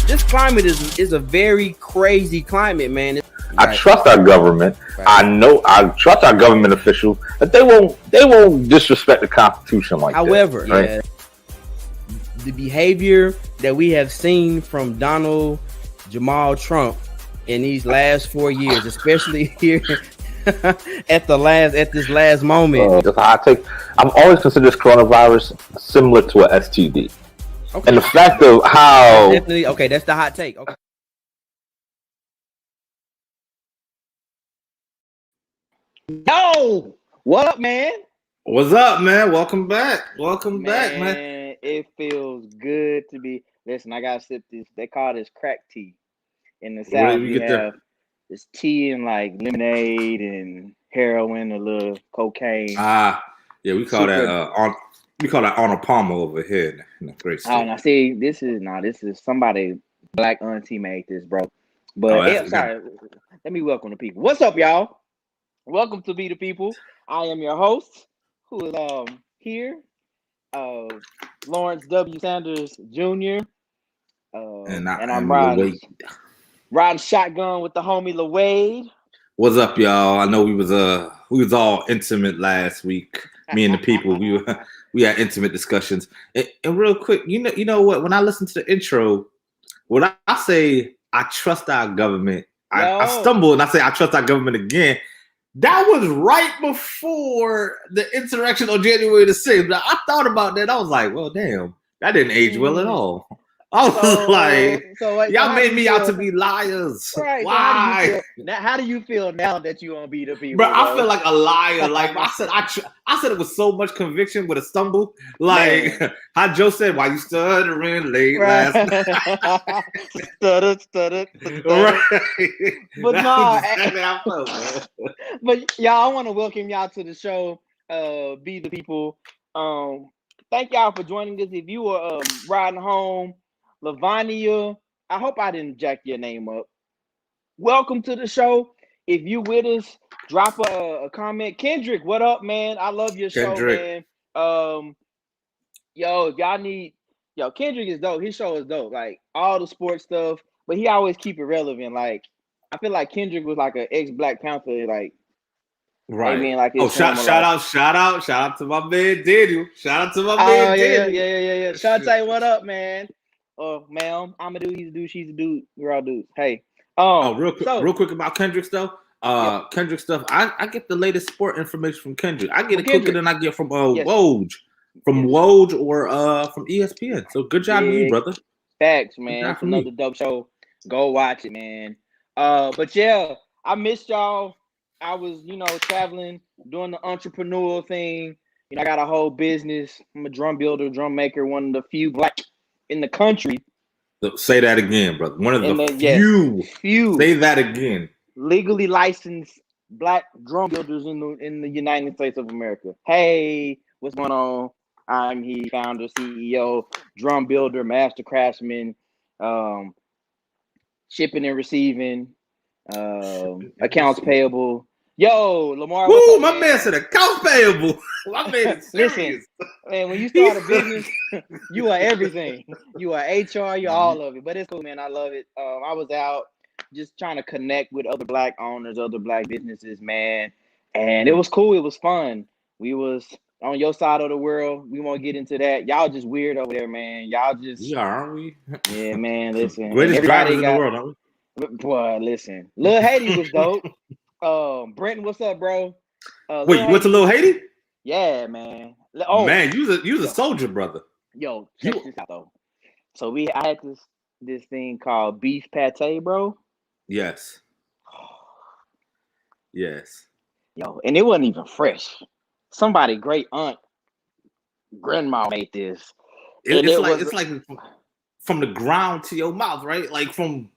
this climate is a very crazy climate, man. I trust our government. Right. I trust our government officials that they won't disrespect the Constitution like However, that. Right? Yeah, the behavior that we have seen from Donald Jamal Trump in these last 4 years, especially here at this last moment. I've always considered this coronavirus similar to an STD. Okay. And the fact of how Definitely, okay, that's the hot take. Okay. Yo, what up, man? What's up, man? Welcome back, man. It feels good to be. Listen, I gotta sip this. They call this crack tea. In the South, we have this tea and like lemonade and heroin, a little cocaine. Yeah, we call that Arnold Palmer over here in the great state. Oh, now see, this is somebody black auntie made this, bro. But sorry, let me welcome the people. What's up, y'all? Welcome to Be the People. I am your host, who is here, Lawrence W. Sanders Jr. And I'm riding shotgun with the homie LaWade. What's up, y'all? I know we was all intimate last week. Me and the people, we had intimate discussions. And real quick, you know what? When I listen to the intro, when I say I trust our government, I stumble and I say I trust our government again. That was right before the insurrection on January the 6th. Now, I thought about that. I was like, well, damn, that didn't age well at all. I was y'all made me out to be liars. Right, why? So how do you feel now that you on Be the People? Bro, I feel like a liar. Like I said it was so much conviction with a stumble. Like how Joe said, why you stuttering late last night? Stuttered. Right. But no, exactly how I felt, man. But y'all, I want to welcome y'all to the show, Be the People. Thank y'all for joining us. If you were riding home, Lavania, I hope I didn't jack your name up. Welcome to the show. If you with us, drop a comment. Kendrick, what up, man? I love your show, man. If y'all need, Kendrick is dope. His show is dope. Like all the sports stuff, but he always keep it relevant. Like I feel like Kendrick was like an ex-Black Panther, like right. Being like shout out to my man Daniel. Shout out to my man Daniel. Yeah. Shantae, what up, man? Ma'am, I'm a dude, he's a dude, she's a dude, we're all dudes. Hey. Real quick about Kendrick stuff. Kendrick stuff. I get the latest sport information from Kendrick. I get it quicker than I get from Woj. From Woj or from ESPN. So good job to you, brother. Facts, man. It's another dope show. Go watch it, man. But yeah, I missed y'all. I was, traveling, doing the entrepreneurial thing. I got a whole business. I'm a drum builder, drum maker, one of the few Black in the country. Say that again, brother. One of the few. Say that again. Legally licensed Black drum builders in the United States of America. Hey, what's going on? I'm founder, CEO, drum builder, master craftsman, shipping and receiving, accounts payable. Yo, Lamar. Woo, my man said accounts payable. My man is serious. Listen, man, when you start a business, you are everything. You are HR, you're all of it. But it's cool, man. I love it. I was out just trying to connect with other Black owners, other Black businesses, man. And it was cool. It was fun. We was on your side of the world. We won't get into that. Y'all just weird over there, man. Y'all just... We are, aren't we? Yeah, man, listen. Greatest drivers in the world, aren't we? Boy, listen. Lil Haiti was dope. Brenton, what's up, bro? Wait, you went to Lil Haiti? Yeah, man. Man, you was a soldier, brother. Yo, check this out though. So I had this thing called beef pate, bro. Yes. Yes. Yo, and it wasn't even fresh. Somebody great aunt, grandma made this. It's like from the ground to your mouth, right? Like you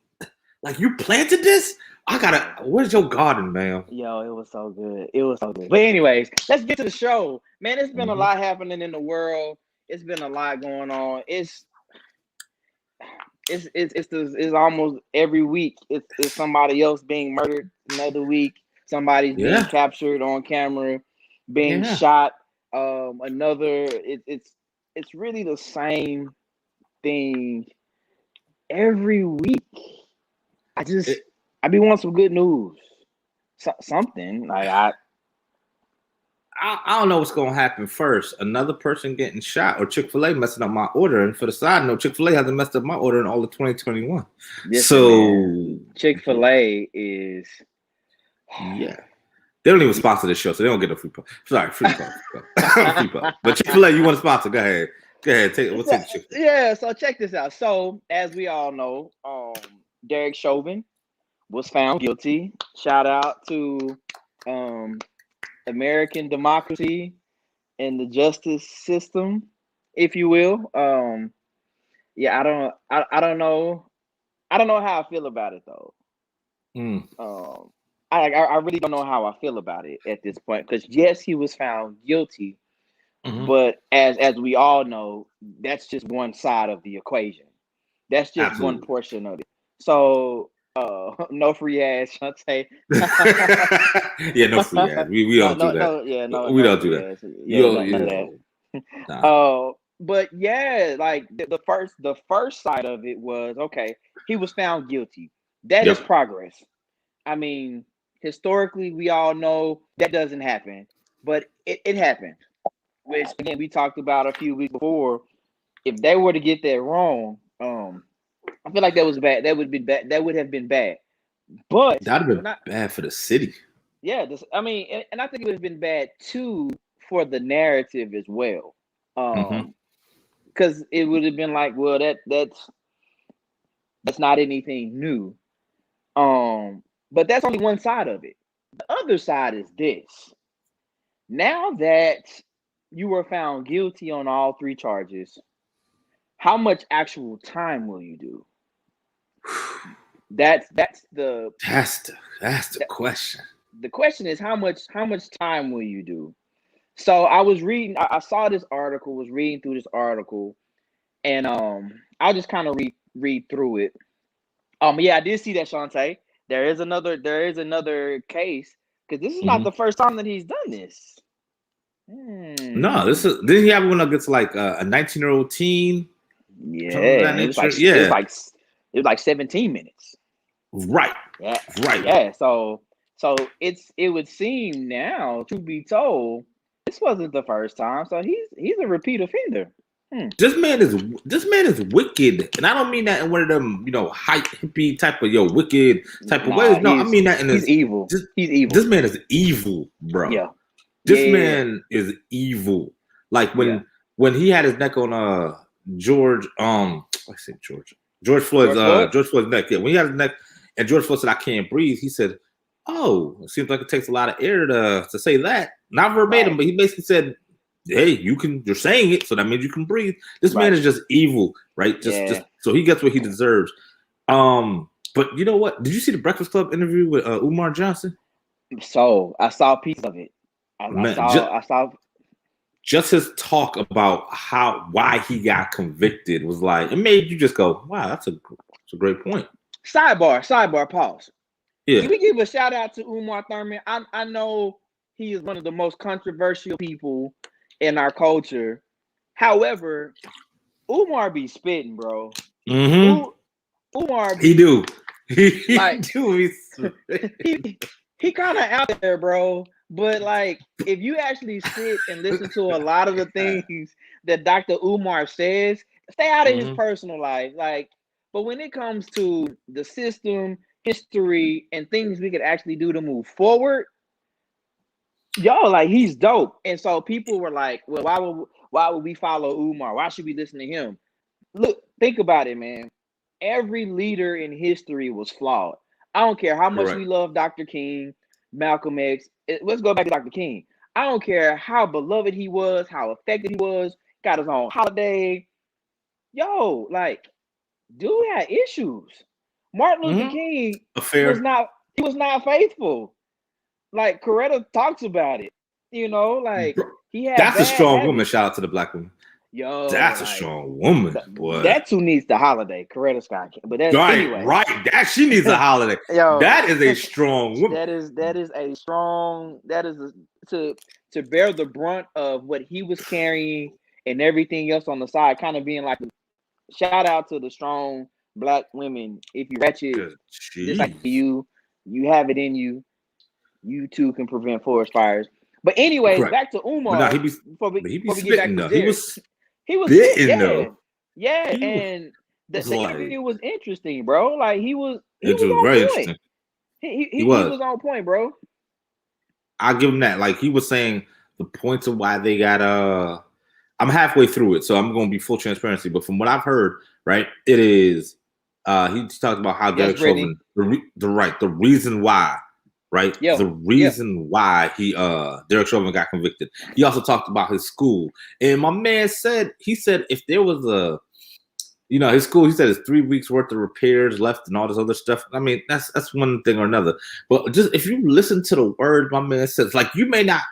planted this? Where's your garden, man? Yo, it was so good. But anyways, let's get to the show. Man, it's been a lot happening in the world. It's been a lot going on. It's almost every week. It's somebody else being murdered. Another week, somebody's being captured on camera, being shot. It's really the same thing every week. I be wanting some good news. Something like I don't know what's gonna happen first. Another person getting shot or Chick-fil-A messing up my order. And for the side note, Chick-fil-A hasn't messed up my order in all of 2021. Chick-fil-A is yeah. They don't even sponsor this show, so they don't get a free pub. Sorry, free pub. Free pub. But Chick-fil-A, you want to sponsor? Go ahead. We'll take the Chick-fil-A. Yeah, so check this out. So as we all know, Derek Chauvin was found guilty. Shout out to American democracy and the justice system, if you will. Yeah, I don't know how I feel about it though. I really don't know how I feel about it at this point, because yes, he was found guilty, but as we all know, that's just one side of the equation. That's just Absolutely. one portion of it. So no free ads, Shantae. Yeah, no free ads. We don't do that. We don't do that. Nah. But yeah, like the first side of it was okay. He was found guilty. That is progress. I mean, historically, we all know that doesn't happen, but it happened. Which again, we talked about a few weeks before. If they were to get that wrong, I feel like that was bad. That would be bad. That would have been bad. But that'd have been bad for the city. Yeah, and I think it would have been bad too for the narrative as well. Because it would have been like, well, that's not anything new. But that's only one side of it. The other side is this. Now that you were found guilty on all 3 charges, how much actual time will you do? That's the question. The question is how much time will you do? So I was reading, I saw this article, was reading through this article, and I'll just kind of read through it. Yeah, I did see that, Shantae. There is another case, because this is not the first time that he's done this. No, didn't he have one against like a 19-year-old teen? Yeah, it was like 17 minutes. Right. Yeah. Right. Yeah. So it would seem now, to be told, this wasn't the first time. So he's a repeat offender. This man is wicked, and I don't mean that in one of them, hype hippie type of wicked type of ways. No, I mean that in he's evil. He's evil. This man is evil, bro. Yeah. This man is evil. Like when he had his neck on George Floyd's neck. Yeah, when he had his neck and George Floyd said, "I can't breathe," he said, "Oh, it seems like it takes a lot of air to say that." Not verbatim, but he basically said, "Hey, you're saying it, so that means you can breathe." This man is just evil, right? Just so he gets what he deserves. But you know what? Did you see the Breakfast Club interview with Umar Johnson? So I saw a piece of it. I saw just his talk about why he got convicted was like, it made you just go, "Wow, that's a great point." Sidebar, pause. Yeah. Can we give a shout out to Umar Thurman? I know he is one of the most controversial people in our culture. However, Umar be spitting, bro. Umar he do. He kind of out there, bro. But like, if you actually sit and listen to a lot of the things that Dr. Umar says, stay out of his personal life. Like, but when it comes to the system, history, and things we could actually do to move forward, like, he's dope. And so people were like, well, why would we follow Umar? Why should we listen to him? Look, think about it, man. Every leader in history was flawed. I don't care how much we love Dr. King, Malcolm X. Let's go back to Dr. King. I don't care how beloved he was, how effective he was, got his own holiday. Like, dude had issues. Martin Luther King was not faithful. Like, Coretta talks about it. Like, he had that's a strong habits. Woman. Shout out to the Black woman. That's a strong woman, boy. That's who needs the holiday, Coretta Scott. But that's anyway. Right. That she needs a holiday. That is a strong woman. To bear the brunt of what he was carrying and everything else on the side, kind of being like, shout out to the strong black women, if you ratchet, Good just like jeez. you have it in you. You too can prevent forest fires. But anyways, Right. back to But now Umar he be before we get back spitting to though. He Derek. was He was spit, spitting yeah, though. yeah, He and was the like, interview was interesting, bro. Like he it was was on very point. interesting. He He was. was on point, bro. I'll give him that. Like he was saying the points of why they got I'm halfway through it, so I'm gonna be full transparency. But from what I've heard, right, it is he talked about how Yes, Derek Brittany. Chauvin, the reason why, right? Yeah, The yeah. reason why Derek Chauvin got convicted. He also talked about his school. And my man said if there was his school, he said it's 3 weeks worth of repairs left and all this other stuff. I mean, that's one thing or another. But just if you listen to the word my man says, like you may not,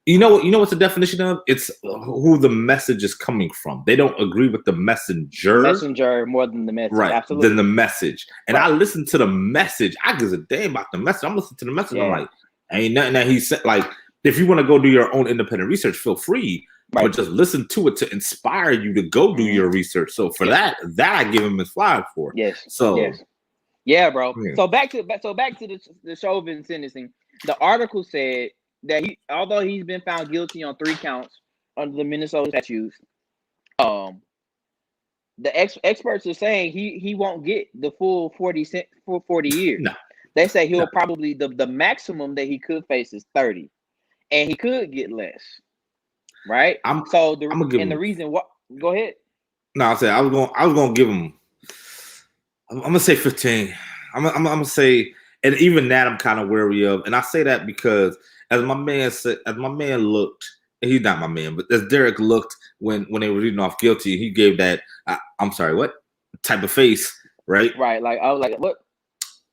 you know what's the definition of? It's who the message is coming from. They don't agree with the The messenger, messenger more than the message. right? Absolutely. Than the message. And Right. I listen to the message. I give a damn about the message. I'm listening to the message. Yeah. I'm like, ain't nothing that he said. Like, if you want to go do your own independent research, feel free. Right. But just listen to it to inspire you to go do your research. So for that I give him his flowers for. Yes. So yes. Yeah, bro. Yeah. So back to the Chauvin sentencing. The article said that although he's been found guilty on 3 counts under the Minnesota statutes, the experts are saying he won't get the full 40 years. No. They say he'll probably the maximum that he could face is 30, and he could get less. Right. The reason what? Go ahead. No, I was gonna give him. I'm gonna say 15. I'm gonna say, and even that I'm kind of wary of, and I say that because as my man looked, and he's not my man, but as Derek looked when they were reading off guilty, he gave that I'm sorry, what type of face, right? Right. Like I was like, what?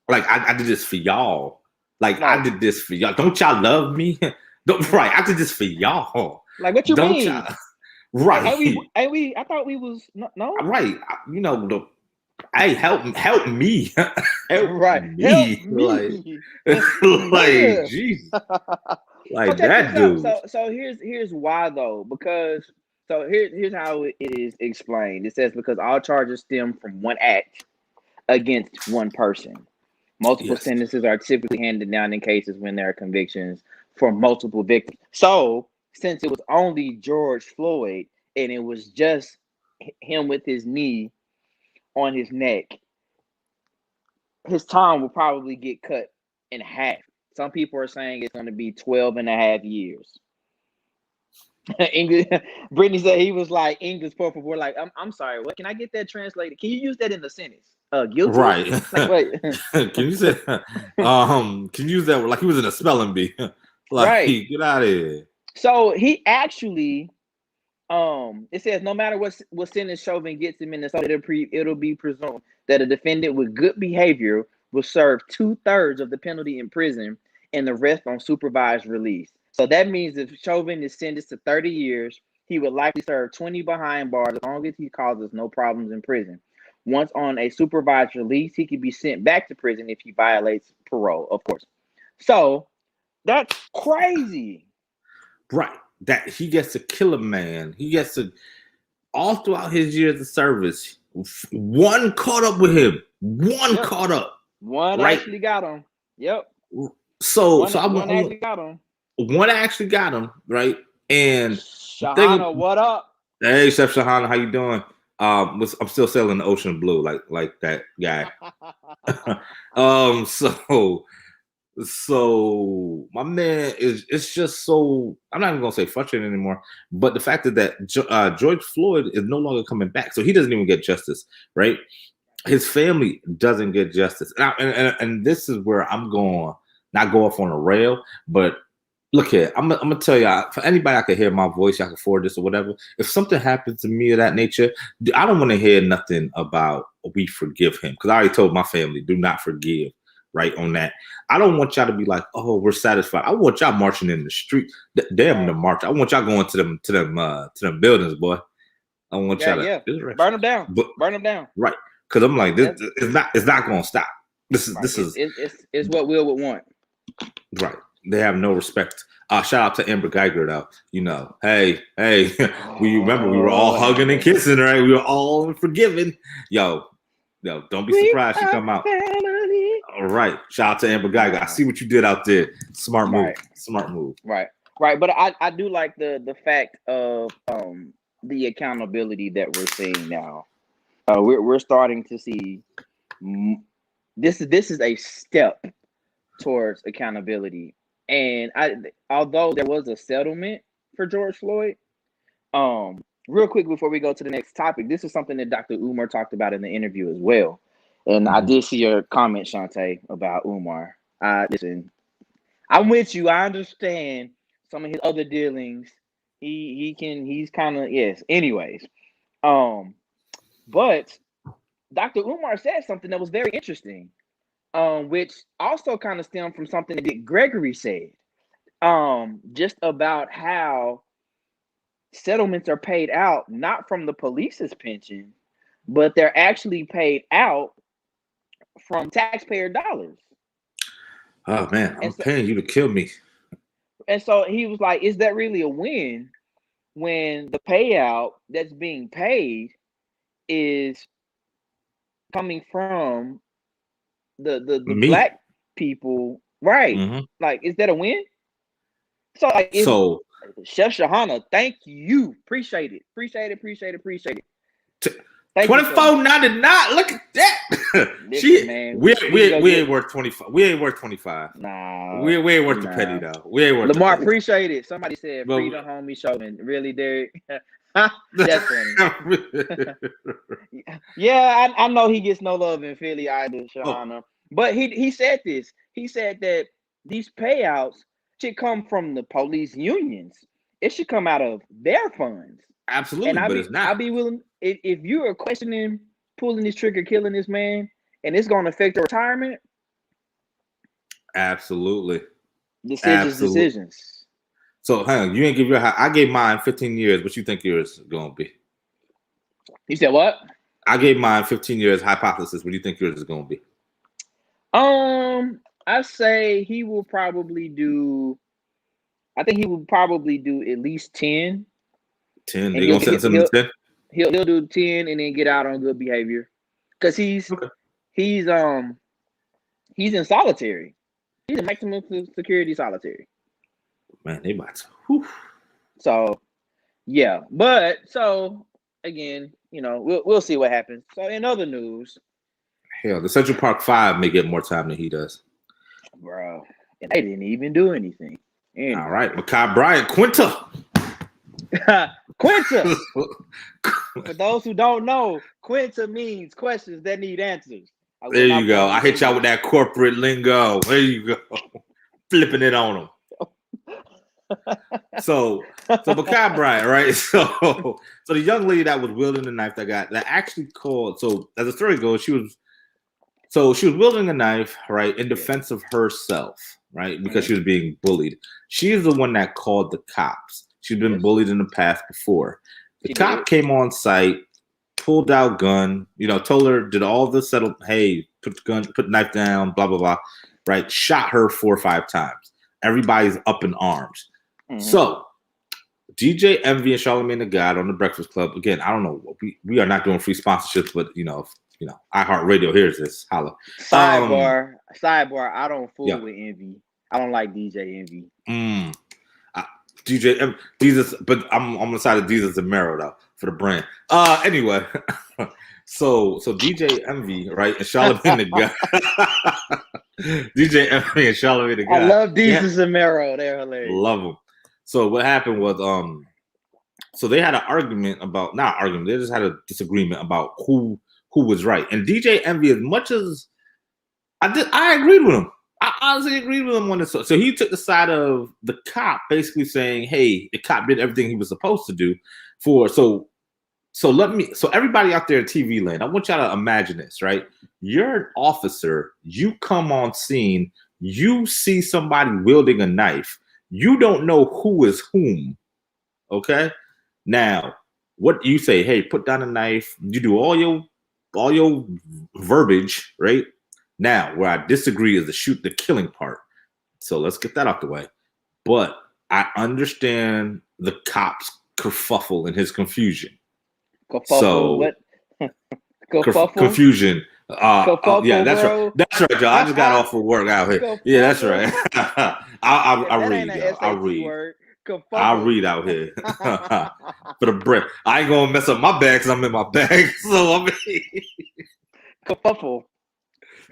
Like I did this for y'all. Like no. I did this for y'all. Don't y'all love me? Right. I did this for y'all. Like what you Don't mean? Y'all? Right. I thought we was no. Right. Hey, help me. help right. me. Help me. Like Jesus. Like that dude. So here's why though, because here's how it is explained. It says because all charges stem from one act against one person. Multiple sentences are typically handed down in cases when there are convictions for multiple victims. So since it was only George Floyd and it was just him with his knee on his neck, his time will probably get cut in half. Some people are saying it's going to be 12 and a half years. English, Brittany said he was like English por favor. Like, I'm sorry, what? Can I get that translated? Can you use that in the sentence? Guilty? Right. Like, wait. Can you say can you use that like he was in a spelling bee? Like, right. Get out of here. So he actually it says no matter what sentence Chauvin gets in Minnesota, it'll be presumed that a defendant with good behavior will serve 2/3 of the penalty in prison and the rest on supervised release. So that means if Chauvin is sentenced to 30 years, he would likely serve 20 behind bars as long as he causes no problems in prison. Once on a supervised release, he can be sent back to prison if he violates parole, of course. So that's crazy. Right. That he gets to kill a man. He gets to, all throughout his years of service, one caught up with him. One caught up. One actually got him. Yep. So one actually got him. One actually got him, right? And Shahana, what up? Hey, Chef Shahana, how you doing? I'm still sailing the ocean blue, like that guy. So my man it's just so, I'm not even gonna say frustrating anymore, but the fact that George Floyd is no longer coming back, so he doesn't even get justice, right? His family doesn't get justice, and this is where I'm going, not go off on a rail, but look here, I'm gonna tell y'all, for anybody I can hear my voice, y'all can forward this or whatever. If something happens to me of that nature, I don't want to hear nothing about we forgive him, because I already told my family, do not forgive. Right on that. I don't want y'all to be like, oh, we're satisfied. I want y'all marching in the street. Damn the march. I want y'all going to them buildings, boy. I want y'all to burn them down. Burn them down. Right. Because I'm like, this it's not gonna stop. This is it's what Will would want. Right. They have no respect. Shout out to Amber Geiger though. Hey, we remember we were all hugging and kissing, right? We were all forgiven. Yo, No, don't be surprised she come out. Family. All right. Shout out to Amber Geiger. I see what you did out there. Smart move. Right. Smart move. Right. But I do like the fact of the accountability that we're seeing now. We're starting to see this is a step towards accountability. And although there was a settlement for George Floyd, real quick before we go to the next topic, this is something that Dr. Umar talked about in the interview as well. And I did see your comment, Shantae, about Umar. Listen, I'm with you. I understand some of his other dealings. He's kind of, yes. Anyways, but Dr. Umar said something that was very interesting, which also kind of stemmed from something that Gregory said, just about how settlements are paid out not from the police's pension, but they're actually paid out from taxpayer dollars. Oh man, I'm paying you to kill me. And so he was like, is that really a win when the payout that's being paid is coming from the black people? Right. Mm-hmm. Like, is that a win? So like, Chef Shahana, thank you. Appreciate it. $24.99. Look at that. Listen, man, we ain't worth 25. We ain't worth 25. Nah, we ain't worth the penny though. We ain't worth Lamar, the penny. appreciate it. Somebody said free the homie Chauvin. Really, Derek? That's funny. Yeah, I know he gets no love in Philly either, Shahana. But he said this. He said that these payouts should come from the police unions. It should come out of their funds. Absolutely, but it's not. I'll be willing, if you are questioning pulling this trigger, killing this man, and it's going to affect your retirement. Absolutely. Decisions. So, hang on, you ain't give your. I gave mine 15 years. What you think yours is going to be? You said what? I gave mine 15 years hypothesis. What do you think yours is going to be? I say he will probably do. I think he will probably do at least 10. 10. They're gonna sentence him to 10. He'll do 10 and then get out on good behavior, because he's in solitary. He's in maximum security solitary. Man, they about to. Whew. So, yeah, but so again, we'll see what happens. So, in other news, hell, the Central Park 5 may get more time than he does, bro. And they didn't even do anything. Anyway. All right, Makai Bryant, Quinta. Quinta. For those who don't know, Quinta means questions that need answers. There you go. I hit y'all with that corporate lingo. There you go. Flipping it on them. So Makai Bryant, right? So the young lady that was wielding the knife that actually called. So as the story goes, she was wielding a knife, right, in defense of herself, right, because she was being bullied. She is the one that called the cops. She's been bullied in the past before. The cop came on site, pulled out gun, told her, did all the settle, hey, put knife down, blah, blah, blah, right? Shot her 4 or 5 times. Everybody's up in arms. Mm-hmm. So DJ Envy and Charlamagne the God on the Breakfast Club. Again, I don't know. We are not doing free sponsorships, but iHeartRadio hears this. Holla. Sidebar. I don't fool with Envy. I don't like DJ Envy. DJ Jesus, but I'm on the side of Jesus and Mero though for the brand. Anyway, so DJ Envy, right, and Charlamagne the God. DJ Envy and Charlamagne the God. I love Jesus and Mero. They're hilarious. Love them. So what happened was, so they had an argument about they just had a disagreement about who was right. And DJ Envy, as much as I agreed with him. I honestly agreed with him on this. So he took the side of the cop, basically saying, "Hey, the cop did everything he was supposed to do." So everybody out there in TV land, I want y'all to imagine this, right? You're an officer. You come on scene. You see somebody wielding a knife. You don't know who is whom. Okay. Now, what you say? Hey, put down a knife. You do all your verbiage, right? Now, where I disagree is the killing part. So let's get that out the way. But I understand the cop's kerfuffle and his confusion. Kerfuffle, what? Confusion Yeah, that's bro. right. That's right, y'all. I just got off for work out here. Yeah, that's right. I That read, ain't an y'all. I SAT read. word. I Kerfuffle. read out here for the bread. I ain't gonna mess up my bag because I'm in my bag. So I mean, Kerfuffle.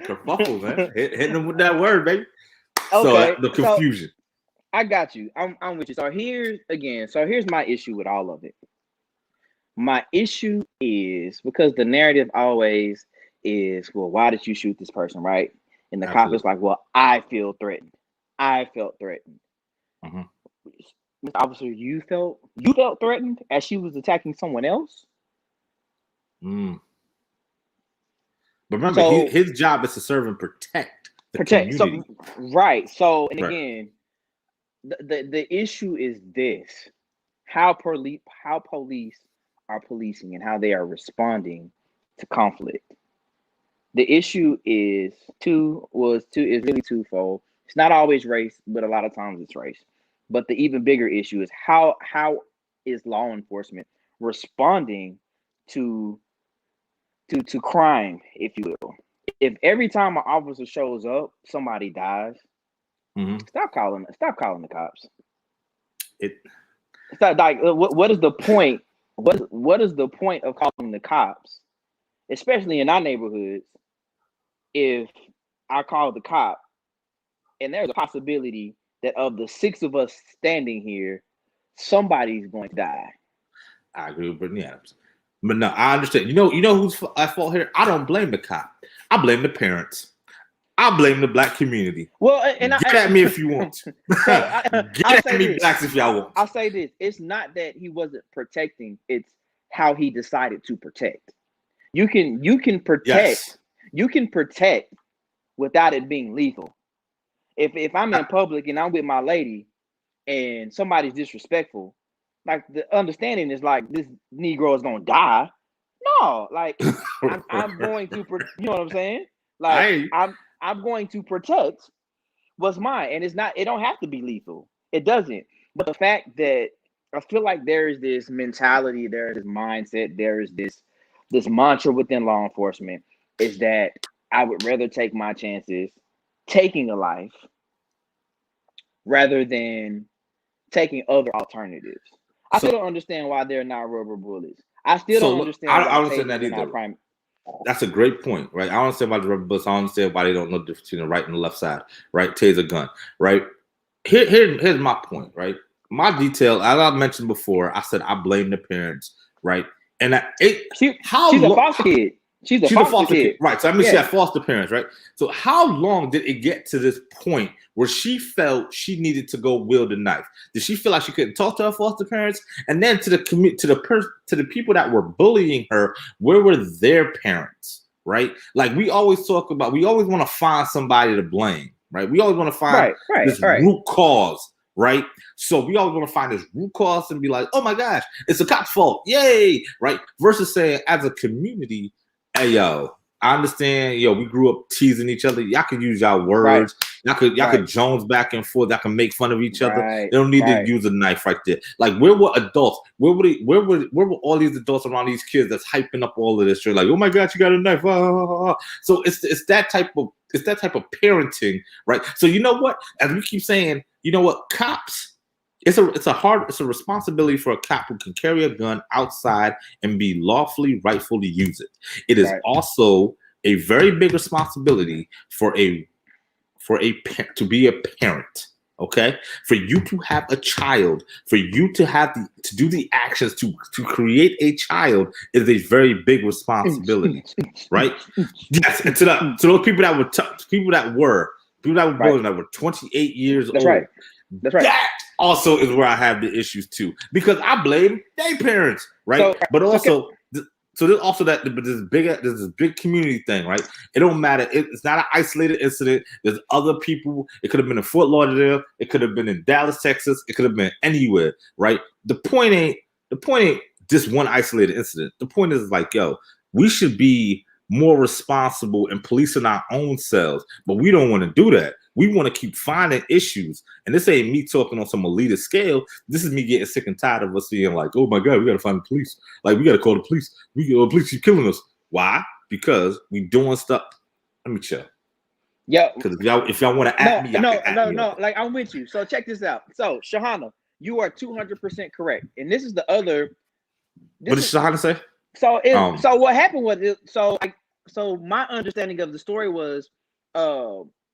kerfuffle, man. Hitting them with that word, baby. Okay, So the confusion. I got you. I'm with you. So here's my issue with all of it. My issue is because the narrative always is, well, why did you shoot this person, right? And the cop is like, well, I feel threatened. I felt threatened. Mm-hmm. Mr. Officer, you felt threatened as she was attacking someone else? Mm. But remember, his job is to serve and protect the community. Right. So, and again, the issue is this: how police are policing and how they are responding to conflict. The issue is really twofold. It's not always race, but a lot of times it's race. But the even bigger issue is how is law enforcement responding to crime, if you will. If every time an officer shows up, somebody dies, stop calling the cops. It's not like what is the point? What is the point of calling the cops, especially in our neighborhoods? If I call the cop and there's a possibility that of the 6 of us standing here, somebody's going to die. I agree with Brittany Adams. But no, I understand. You know who's at fault here? I don't blame the cop. I blame the parents. I blame the black community. Well, and get at me if you want to. Get at me, blacks, if y'all want. I'll say this: it's not that he wasn't protecting; it's how he decided to protect. You can protect. Yes. You can protect without it being lethal. If I'm in public and I'm with my lady, and somebody's disrespectful, like the understanding is like this Negro is gonna die. No, like I'm going to, you know what I'm saying? Like I'm going to protect what's mine, and it don't have to be lethal. It doesn't. But the fact that I feel like there is this mentality, there is this mindset, there is this mantra within law enforcement is that I would rather take my chances taking a life rather than taking other alternatives. I still don't understand why they're not rubber bullets. I still don't understand. I don't understand that either. That's a great point, right? I don't understand why the rubber bullets. I don't understand why they don't know the difference between the right and the left side, right? Taser gun, right? Here's my point, right? My detail, as I mentioned before, I said I blame the parents, right? And she's a foster kid. She's a foster kid. Right. So I mean, she had foster parents, right? So how long did it get to this point where she felt she needed to go wield a knife? Did she feel like she couldn't talk to her foster parents? And then to the people that were bullying her, where were their parents? Right? Like we always want to find somebody to blame, right? We always want to find this root cause. Right, so we always want to find this root cause and be like, "Oh my gosh, it's a cop's fault!" Yay! Right, versus saying, as a community, "Hey, yo, I understand. Yo, we grew up teasing each other. Y'all can use y'all words. Y'all could Jones back and forth. Y'all can make fun of each other. They don't need to use a knife right there. Like, where were adults? Where were all these adults around these kids that's hyping up all of this shit? Like, oh my God, you got a knife! So it's that type of parenting, right? So you know what? As we keep saying, you know what? Cops, it's a responsibility for a cop who can carry a gun outside and be lawfully, rightfully use it. It is also a very big responsibility for to be a parent. Okay, for you to have a child, for you to do the actions to create a child is a very big responsibility, right? Yes, and to those people that were bullying that were 28 years old. That's right. That also is where I have the issues too, because I blame their parents, right? But also. So there's also this big community thing, right? It don't matter. It's not an isolated incident. There's other people. It could have been in Fort Lauderdale. It could have been in Dallas, Texas. It could have been anywhere, right? The point ain't just one isolated incident. The point is like, yo, we should be more responsible in policing our own selves, but we don't want to do that. We want to keep finding issues. And this ain't me talking on some elitist scale. This is me getting sick and tired of us being like, oh my God, we got to find the police. Like, we got to call the police. The police keep killing us. Why? because we doing stuff. Let me chill. Yeah. Because if y'all want to at me, y'all can at me. No. Like, I'm with you. So check this out. So Shahana, you are 200% correct, and this is the other. What did Shahana say? So so what happened was so my understanding of the story was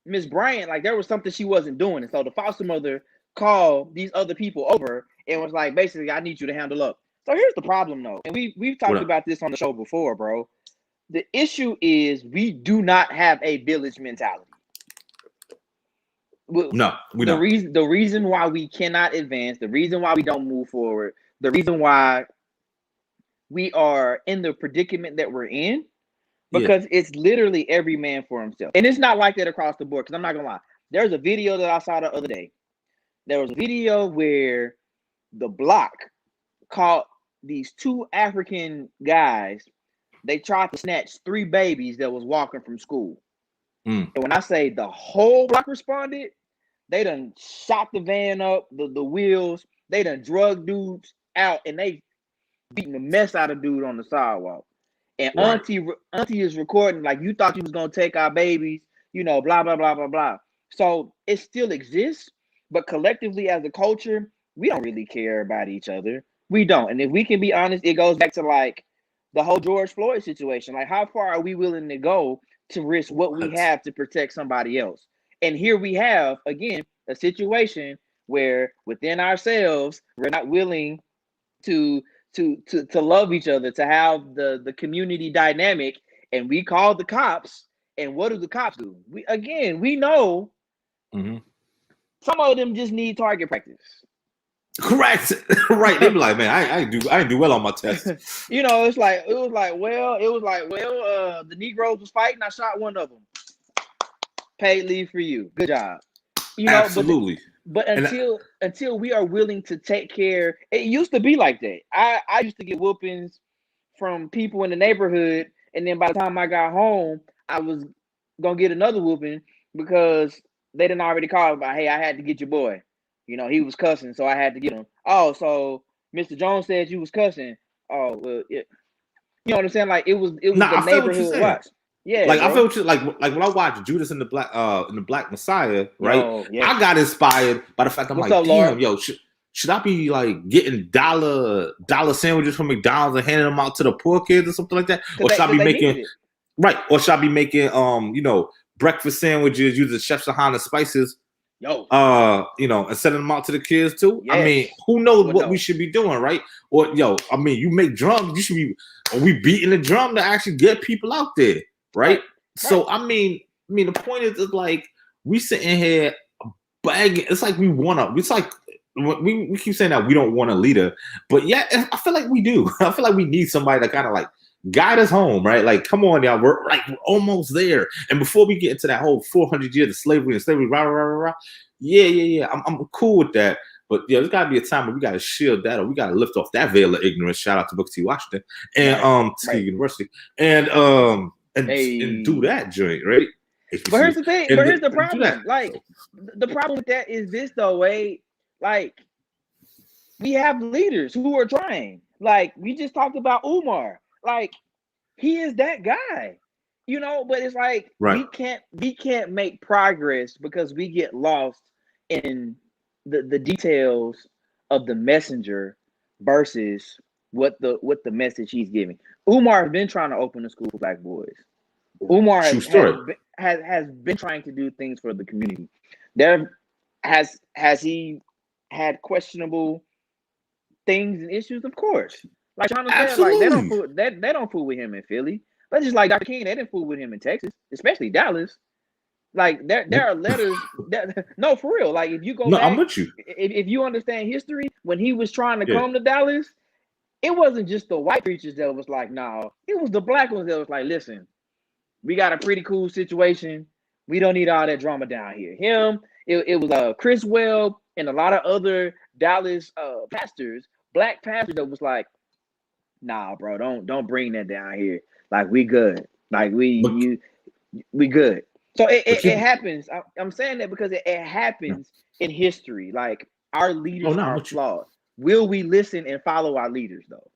Miss Bryant, like, there was something she wasn't doing, and so the foster mother called these other people over and was like, basically, I need you to handle up. So here's the problem, though, and we've talked about this on the show before, bro. The issue is we do not have a village mentality. No, we don't. The reason why we cannot advance, the reason why we don't move forward, the reason why we are in the predicament that we're in, because it's literally every man for himself. And it's not like that across the board, because I'm not gonna lie. There's a video that I saw the other day. There was a video where the block caught these 2 African guys. They tried to snatch 3 babies that was walking from school. And when I say the whole block responded, they done shot the van up, the wheels. They done drug dudes out, and they beating the mess out of dude on the sidewalk. And Auntie is recording like, you thought you was gonna take our babies, you know, blah blah blah blah blah. So it still exists, but collectively as a culture, we don't really care about each other. We don't. And if we can be honest, it goes back to like the whole George Floyd situation. Like, how far are we willing to go to risk what we have to protect somebody else? And here we have, again, a situation where within ourselves, we're not willing to love each other, to have the community dynamic, and we call the cops. And what do the cops do? We know some of them just need target practice. Correct. Right. They be like, man, I didn't do well on my test. You know, it was like, the Negroes was fighting, I shot one of them. Paid leave for you. Good job. You know, absolutely. But until we are willing to take care, it used to be like that. I used to get whoopings from people in the neighborhood, and then by the time I got home, I was gonna get another whooping because they didn't already call about, hey, I had to get your boy. You know, he was cussing, so I had to get him. Oh, so Mr. Jones said you was cussing. Oh, well, you know what I'm saying? Like, it was the neighborhood watch. Yeah, like, bro. I feel like when I watched Judas and the Black Messiah, right? I got inspired by the fact I'm like, damn, yo, should I be like getting dollar sandwiches from McDonald's and handing them out to the poor kids or something like that? Or should I be making Or should I be making breakfast sandwiches using Chef Shahana spices? And sending them out to the kids too. Yes. I mean, who knows what we should be doing, right? Or you make drums. You should be. Are we beating the drum to actually get people out there, right? So I mean, the point is like we sitting here begging. It's like we want to. It's like we keep saying that we don't want a leader, but yeah, I feel like we do. I feel like we need somebody to kind of like guide us home, right? Like, come on, y'all, we're almost there. And before we get into that whole 400 years of slavery, yeah, I'm cool with that. But yeah, there's gotta be a time where we gotta shield that, or we gotta lift off that veil of ignorance. Shout out to Booker T. Washington and Tuskegee University, and do that joint, right? HBCU. But here's the thing. But here's the problem. Like, the problem with that is this, though. Like, we have leaders who are trying. Like, we just talked about Umar. Like, he is that guy, you know, but it's like we can't make progress because we get lost in the details of the messenger versus what the message he's giving. Umar has been trying to open a school for Black boys. Umar has been trying to do things for the community. Has he had questionable things and issues? Of course. Like Sean said, like they don't fool with him in Philly. But just like Dr. King, they didn't fool with him in Texas, especially Dallas. Like there are letters that no, for real. Like if you go back, I'm with you. If you understand history, when he was trying to come to Dallas, it wasn't just the white preachers that was like, no, it was the Black ones that was like, listen, we got a pretty cool situation. We don't need all that drama down here. It was Chris Webb and a lot of other Dallas pastors, Black pastors that was like, nah, bro, don't bring that down here. Like, we good. Like we good. So it happens. I'm saying that because it happens in history. Like, our leaders are flawed. Will we listen and follow our leaders though?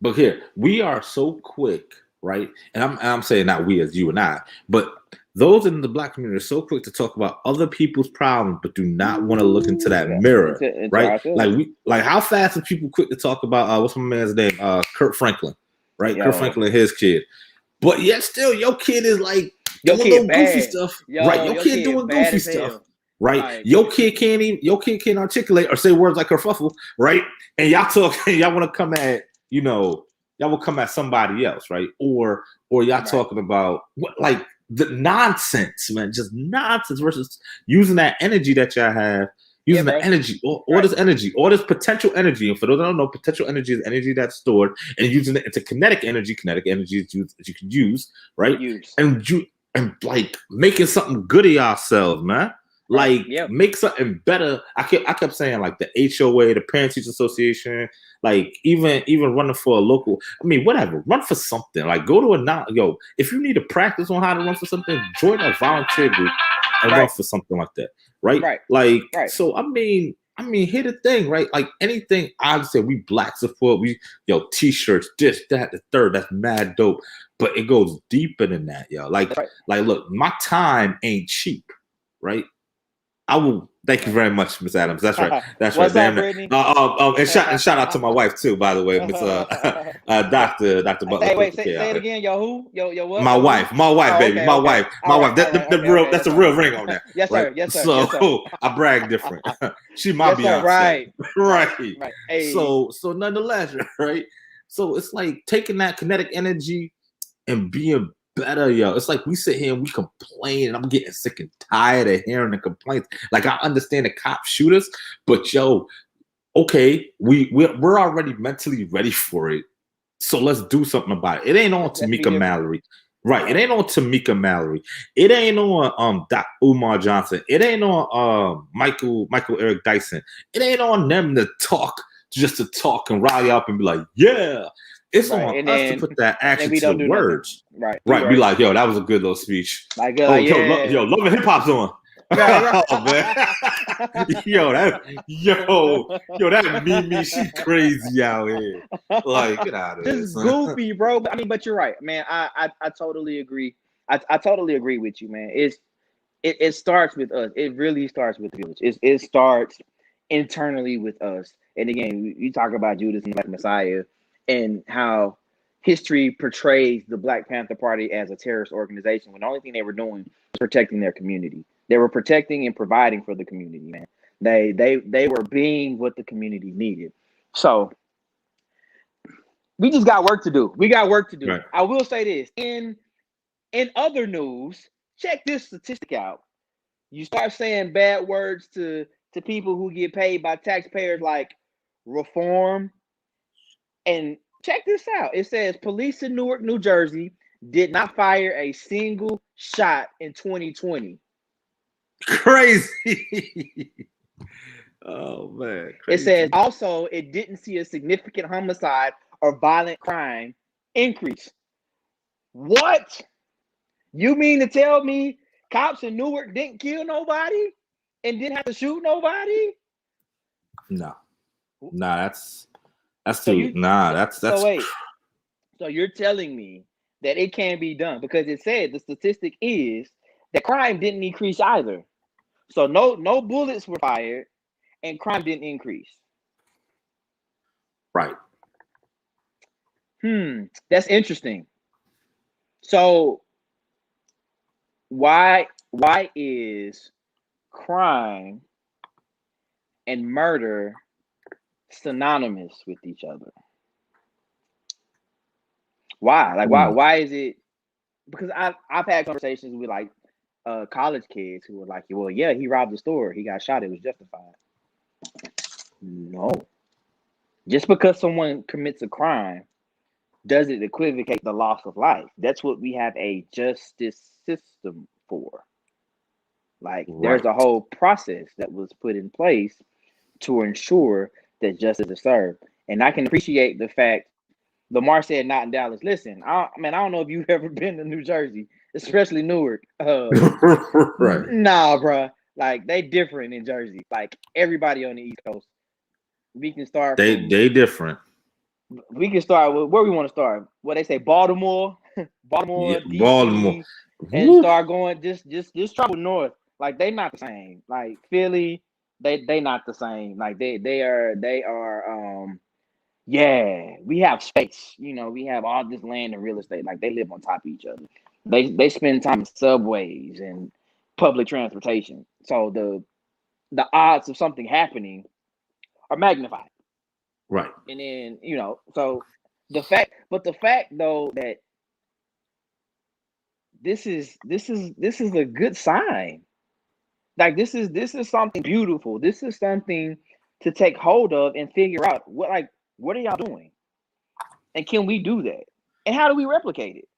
But here we are so quick right? And I'm saying not we as you and I, but those in the black community are so quick to talk about other people's problems, but do not want to look into that mirror, into right? ourselves. Like how fast are people quick to talk about what's my man's name? Kurt Franklin, right? Yo. Kurt Franklin and his kid. But yet still your kid is like Your doing kid no bad. goofy stuff. Yo, right. Your kid kid doing bad goofy as stuff. hell. Right. Like, your kid can't articulate or say words like kerfuffle, right? And y'all want to come at, y'all will come at somebody else, right? Or y'all talking about what, like the nonsense, man, just nonsense versus using that energy that y'all have, using the energy, or this energy, or this potential energy. And for those that don't know, potential energy is energy that's stored, and using it into kinetic energy. Kinetic energy is used, that you can use, right? And like making something good of yourselves, man. Like make something better. I kept saying like the HOA, the Parent Teacher Association, like even running for a local. I mean, whatever. Run for something. Like go to if you need to practice on how to run for something, join a volunteer group and run for something like that. Right. Like so. I mean, here's the thing, right? Like anything, I say we black support. We T-shirts, this, that, the third. That's mad dope. But it goes deeper than that, yo. Like look, my time ain't cheap, right? I will thank you very much, Miss Adams. That's right. That's right. Damn it. And shout out to my wife too, by the way, Miss Doctor Butler. Hey, wait, say it again. Yo, who? Yo, what? My wife, baby, my wife. That's the real ring on that. Yes, sir. Right? Yes, sir. So I brag different. She my Beyonce. Right. Hey. So nonetheless, right. So it's like taking that kinetic energy and being better, yo. It's like we sit here and we complain, and I'm getting sick and tired of hearing the complaints. Like I understand the cop shoot us, but okay, we're already mentally ready for it. So let's do something about it. It ain't on Tamika Mallory. Right. It ain't on Tamika Mallory. It ain't on Umar Johnson. It ain't on Michael Eric Dyson. It ain't on them to talk and rile you up and be like, yeah. It's on us to put that action to the words. Right. Be like, yo, that was a good little speech. Like, Love and hip hop's on. Right. Oh, man. that Mimi, she crazy out here. Like, get out of here. This is goofy, bro. I mean, but you're right, man. I totally agree. I totally agree with you, man. It starts with us. It really starts with the village. It starts internally with us. And again, you talk about Judas and Black Messiah and how history portrays the Black Panther Party as a terrorist organization when the only thing they were doing was protecting their community. They were protecting and providing for the community, man. They were being what the community needed. So we just got work to do. We got work to do. Right. I will say this. In other news, check this statistic out. You start saying bad words to people who get paid by taxpayers like reform. And check this out. It says police in Newark, New Jersey did not fire a single shot in 2020. Crazy. Oh, man. Crazy. It says also it didn't see a significant homicide or violent crime increase. What? You mean to tell me cops in Newark didn't kill nobody and didn't have to shoot nobody? No. Nah, that's too. That's. So wait. So you're telling me that it can be done because it said the statistic is that crime didn't increase either. So no bullets were fired, and crime didn't increase. Right. That's interesting. So why is crime and murder synonymous with each other? Why? Like why is it? Because I've had conversations with like college kids who were like, well, yeah, he robbed the store, he got shot, it was justified. No. Just because someone commits a crime doesn't equivocate the loss of life. That's what we have a justice system for. Like there's a whole process that was put in place to ensure that justice is served. And I can appreciate the fact Lamar said not in Dallas. Listen, I don't know if you've ever been to New Jersey, especially Newark. Right. Nah, bro. Like they different in Jersey. Like everybody on the East Coast. We can start. They different. We can start with where we want to start. What they say, Baltimore. Baltimore, Yeah, Baltimore. DC, and start going just trouble north. Like they not the same. Like Philly, they not the same. Like they are yeah, we have space. You know, we have all this land and real estate. Like they live on top of each other. They spend time in subways and public transportation. So the odds of something happening are magnified. Right. And then, you know, so the fact though that this is a good sign. Like this is something beautiful. This is something to take hold of and figure out what are y'all doing? And can we do that? And how do we replicate it?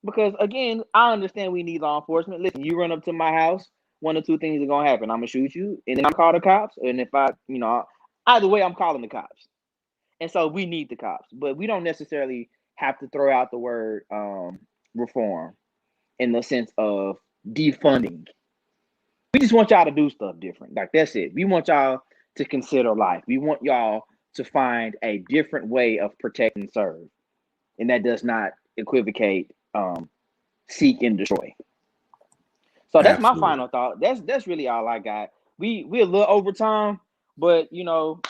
Because again, I understand we need law enforcement. Listen, you run up to my house, one or two things are gonna happen. I'm gonna shoot you, and then I'm call the cops. And if either way, I'm calling the cops. And so we need the cops, but we don't necessarily have to throw out the word reform in the sense of defunding. We just want y'all to do stuff different. Like that's it. We want y'all to consider life. We want y'all to find a different way of protect and serve, and that does not equivocate seek and destroy. So that's my Absolutely. final thought. That's really all I got. We're a little over time, but you know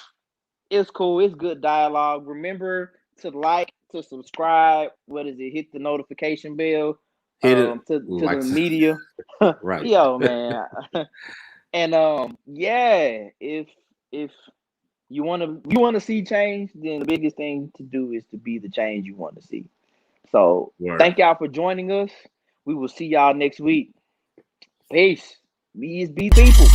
it's cool. It's good dialogue. Remember to like, to subscribe. What is it? Hit the notification bell. Hit it. To Like, the media. right. Yo, man. And yeah, if you wanna see change, then the biggest thing to do is to be the change you want to see. So Word. thank y'all for joining us. We will see y'all next week. Peace. We is be people.